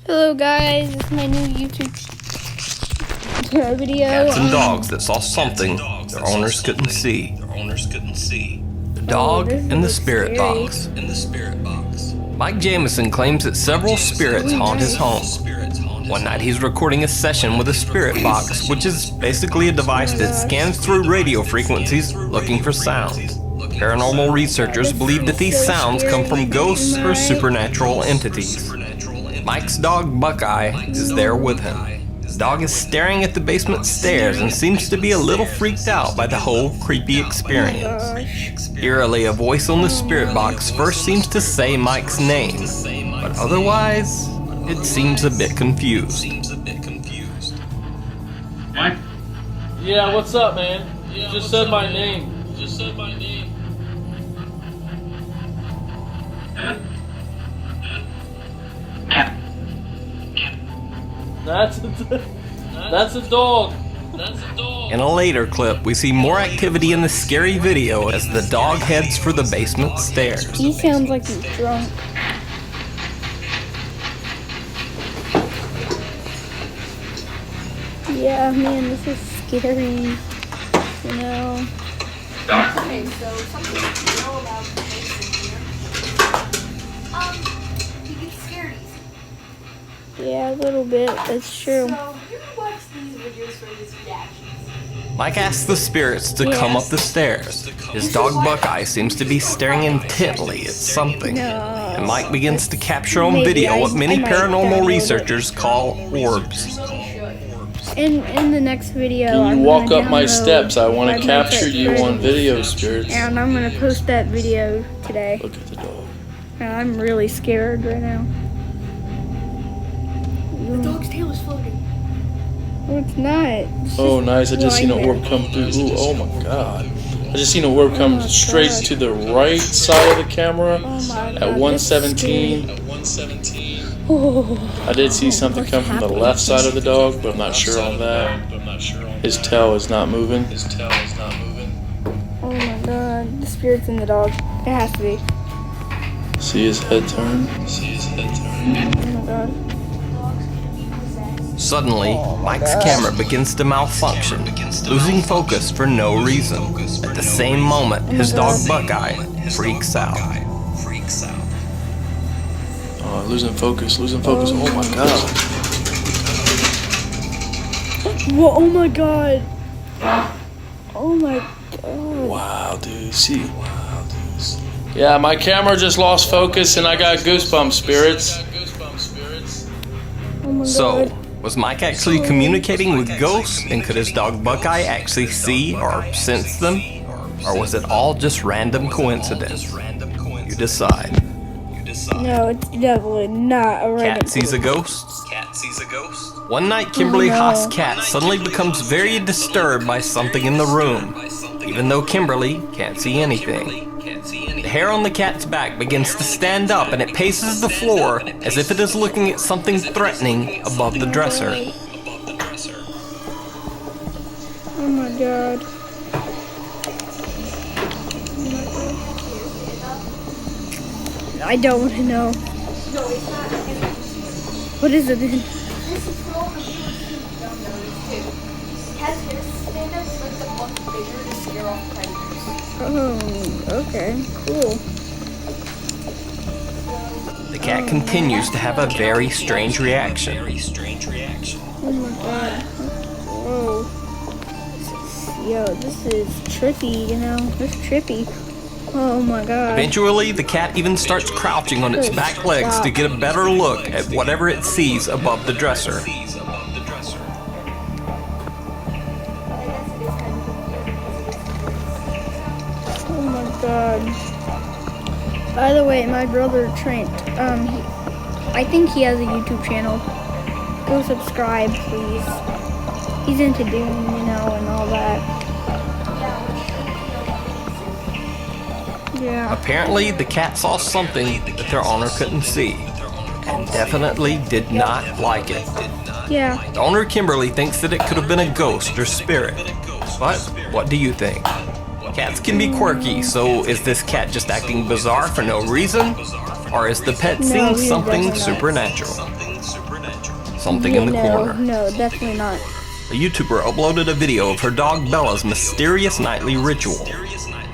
Hello guys, it's my new YouTube video. Cats and dogs that saw something their owners couldn't see. The dog and the spirit box. Mike Jamison claims that several spirits haunt his home. One night he's recording a session with a spirit box, which is basically a device that scans through radio frequencies looking for sounds. Paranormal researchers believe that these sounds come from ghosts or supernatural entities. Mike's dog Buckeye is there with him. The dog is staring at the basement stairs and seems to be a little freaked out by the whole creepy experience. Eerily, a voice on the spirit box first seems to say Mike's name, but otherwise, it seems a bit confused. Mike? Yeah, what's up, man? You just said my name. That's a dog. In a later clip, we see more activity in the scary video as the dog heads for the basement stairs. He sounds like he's drunk. Yeah, man, this is scary. You know. Okay, so something you know about the Mason here. He gets scared easy. Yeah, a little bit, that's true. So you can watch these videos for his reactions. Mike asks the spirits to come up the stairs. His dog Buckeye seems to be staring intently at something. And Mike begins to capture on video what many paranormal researchers call orbs. In the next video, Can you walk up my steps? I want to capture you on video, spirits. And I'm gonna post that video today. Look at the dog. And I'm really scared right now. The dog's tail is floating. Oh, it's not. It's Oh, just nice. I just seen an lying orb there. come through. Ooh, oh my god. I just seen an orb come straight to the right side of the camera Oh my at God, 117. Oh, I did see something come from the left side of the dog, but I'm not sure on that. His tail is not moving. oh my God, the spirit's in the dog. It has to be. See his head turn? Oh my God. Suddenly, Mike's camera begins to malfunction, losing focus for no reason. At the same moment, his dog Buckeye freaks out. Oh, losing focus. Oh my god. Whoa, oh my God. Oh my God. Wow, dude. See? Yeah, my camera just lost focus and I got goosebumps, spirits. Oh my So, God. was Mike actually communicating with ghosts, and could his dog Buckeye actually see or sense them? Or was it all just random coincidence? You decide. No, it's definitely not a random. Cat sees a ghost? One night, Kimberly Haas' cat suddenly becomes very disturbed by something in the room, even though Kimberly can't see anything. The hair on the cat's back begins to stand up and it paces the floor as if it is looking at something threatening above the dresser. Oh my God. I don't want to know. What is it then? This is for all the viewers who don't know this too. Cats just stand up like the much bigger to scare off predators. Oh, okay, cool. The cat continues to have a very strange reaction. Oh my God. Whoa. This is trippy, you know? It's trippy. Oh my God. Eventually, the cat even starts crouching on its back legs to get a better look at whatever it sees above the dresser. Oh my God. By the way, my brother Trent, I think he has a YouTube channel. Go subscribe, please. He's into Doom, you know, and all that. Yeah. Apparently, the cat saw something that their owner couldn't see, and definitely did not like it. Yeah. The owner, Kimberly, thinks that it could have been a ghost or spirit. But what do you think? Cats can be quirky, so is this cat just acting bizarre for no reason? Or is the pet seeing something supernatural? something in the corner. No, definitely not. A YouTuber uploaded a video of her dog Bella's mysterious nightly ritual.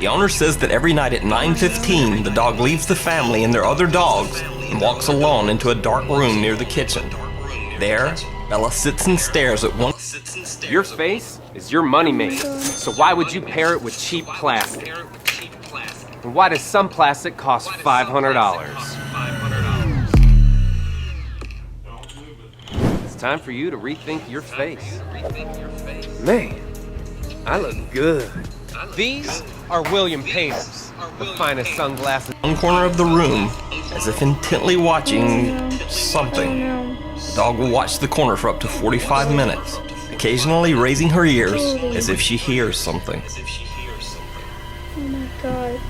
The owner says that every night at 9:15, the dog leaves the family and their other dogs and walks alone into a dark room near the kitchen. There, Bella sits and stares at one. Your face is your moneymaker, so why would you pair it with cheap plastic? And why does some plastic cost $500? It's time for you to rethink your face. Man, I look good. These are William Painters, the finest sunglasses. One corner of the room, as if intently watching something. The dog will watch the corner for up to 45 minutes, occasionally raising her ears as if she hears something. Oh my god.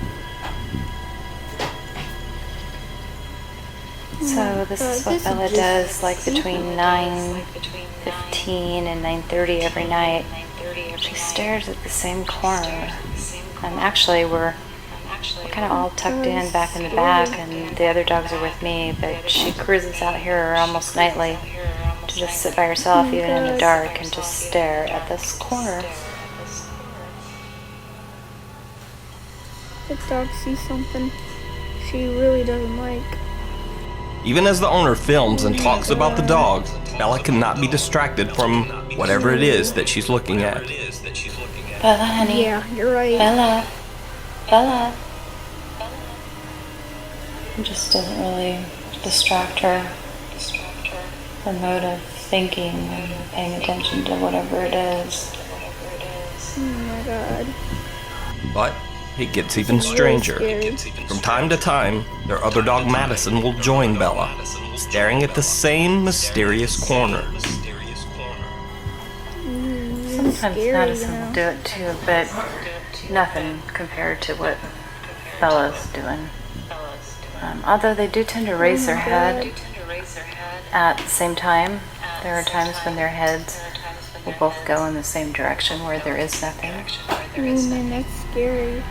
So this is what Bella does, like between 9:15 and 9:30 every night. She stares at the same corner. Actually, we're kind of all tucked in back in the back, and the other dogs are with me, but she cruises out here almost nightly to just sit by herself, even in the dark, and just stare at this corner. The dog sees something she really doesn't like. Even as the owner films and talks about the dog, Bella cannot be distracted from whatever it is that she's looking at. Bella, honey. Yeah, you're right. Bella. Bella. It just doesn't really distract her. Her mode of thinking and paying attention to whatever it is. Oh my god. But it gets even stranger. From time to time, their other dog Madison will join Bella, staring at the same mysterious corner. Sometimes Madison will do it too, but nothing compared to what Bella's doing. Although they do tend to raise their head at the same time. There are times when their heads will both go in the same direction where there is nothing. Oh man, that's scary.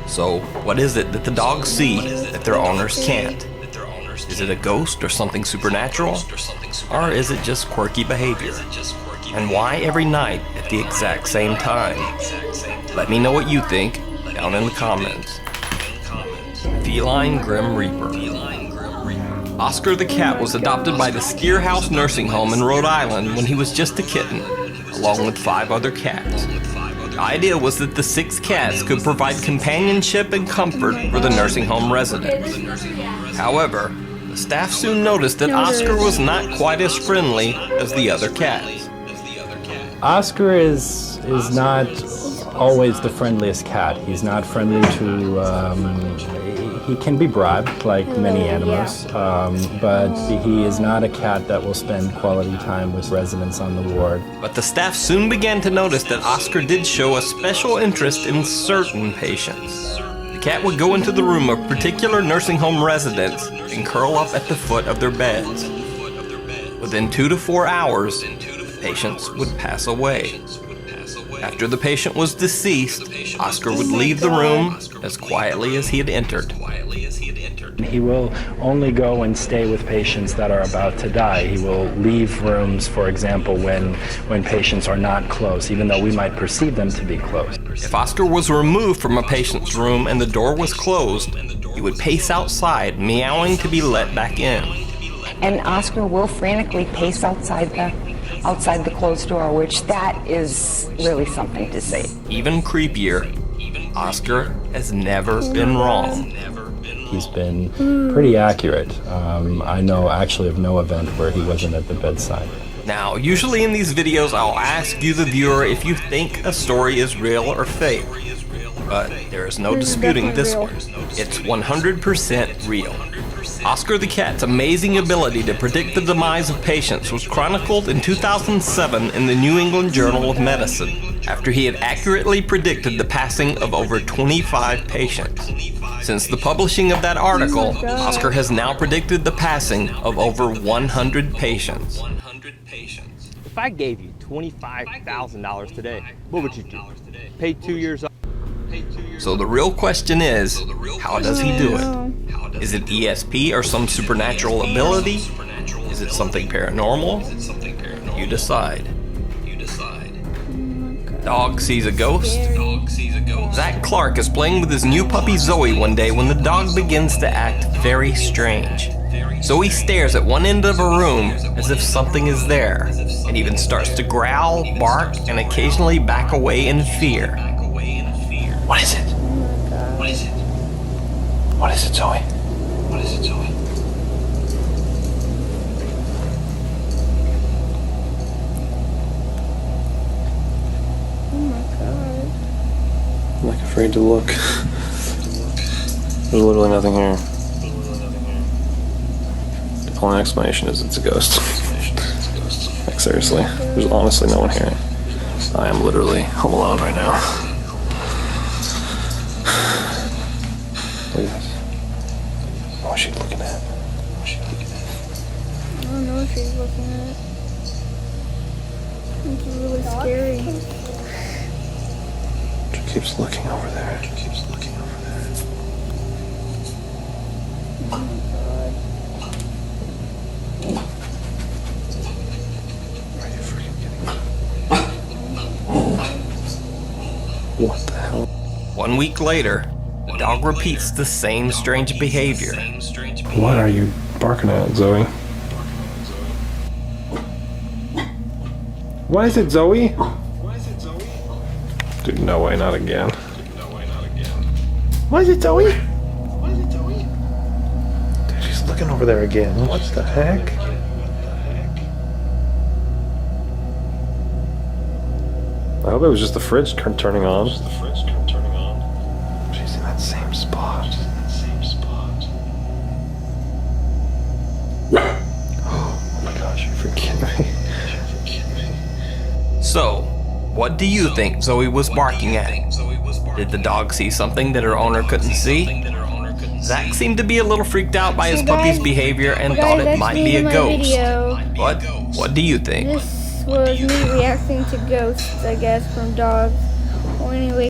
So, what is it that the dogs see that their owners can't? Is it a ghost or something supernatural? Or is it just quirky behavior? And why every night at the exact same time? Let me know what you think down in the comments. Feline Grim Reaper. Oscar the cat was adopted by the Steer House Nursing Home in Rhode Island when he was just a kitten, along with 5 other cats. The idea was that the 6 cats could provide companionship and comfort for the nursing home residents. However, the staff soon noticed that Oscar was not quite as friendly as the other cats. Oscar is not always the friendliest cat. He's not friendly to, he can be bribed like many animals, but he is not a cat that will spend quality time with residents on the ward. But the staff soon began to notice that Oscar did show a special interest in certain patients. The cat would go into the room of particular nursing home residents and curl up at the foot of their beds. Within 2 to 4 hours, patients would pass away. After the patient was deceased, Oscar would leave the room as quietly as he had entered. He will only go and stay with patients that are about to die. He will leave rooms, for example, when patients are not close, even though we might perceive them to be close. If Oscar was removed from a patient's room and the door was closed, he would pace outside, meowing to be let back in. And Oscar will frantically pace outside the closed door, which that is really something to see. Even creepier, Oscar has never been wrong. He's been pretty accurate. I know actually of no event where he wasn't at the bedside. Now, usually in these videos, I'll ask you, the viewer, if you think a story is real or fake. But there is no disputing this one. It's 100% real. Oscar the cat's amazing ability to predict the demise of patients was chronicled in 2007 in the New England Journal of Medicine, after he had accurately predicted the passing of over 25 patients. Since the publishing of that article, Oscar has now predicted the passing of over 100 patients. If I gave you $25,000 today, what would you do? Pay 2 years off? So the real question is, how does he do it? Is it ESP or some supernatural ability? Is it something paranormal? You decide. Dog sees a ghost. Zach Clark is playing with his new puppy Zoe one day when the dog begins to act very strange. Zoe stares at one end of a room as if something is there, and even starts to growl, bark, and occasionally back away in fear. What is it? What is it? What is it, Zoe? What is it, Zoe? Oh my god. I'm like afraid to look. There's literally nothing here. The only explanation is it's a ghost. Like seriously, there's honestly no one here. I am literally home alone right now. Look at this. What is she looking at? I don't know what she's looking at. It's really scary. She keeps looking over there. Oh my god. Are you freaking kidding me? What the hell? 1 week later, the dog repeats the same strange behavior. What are you barking at, Zoe? What is it, Zoe? Dude, no way, not again. What is it, Zoe? Dude, she's looking over there again. What the heck? I hope it was just the fridge turning on. She's in that same spot. Oh my gosh, you're freaking kidding me. So, what do you think Zoe was barking at? Did the dog see something that her owner couldn't see? Zach seemed to be a little freaked out by his puppy's behavior and thought it might be a ghost. But what do you think? This was me reacting to ghosts, I guess, from dogs. Well, anyway.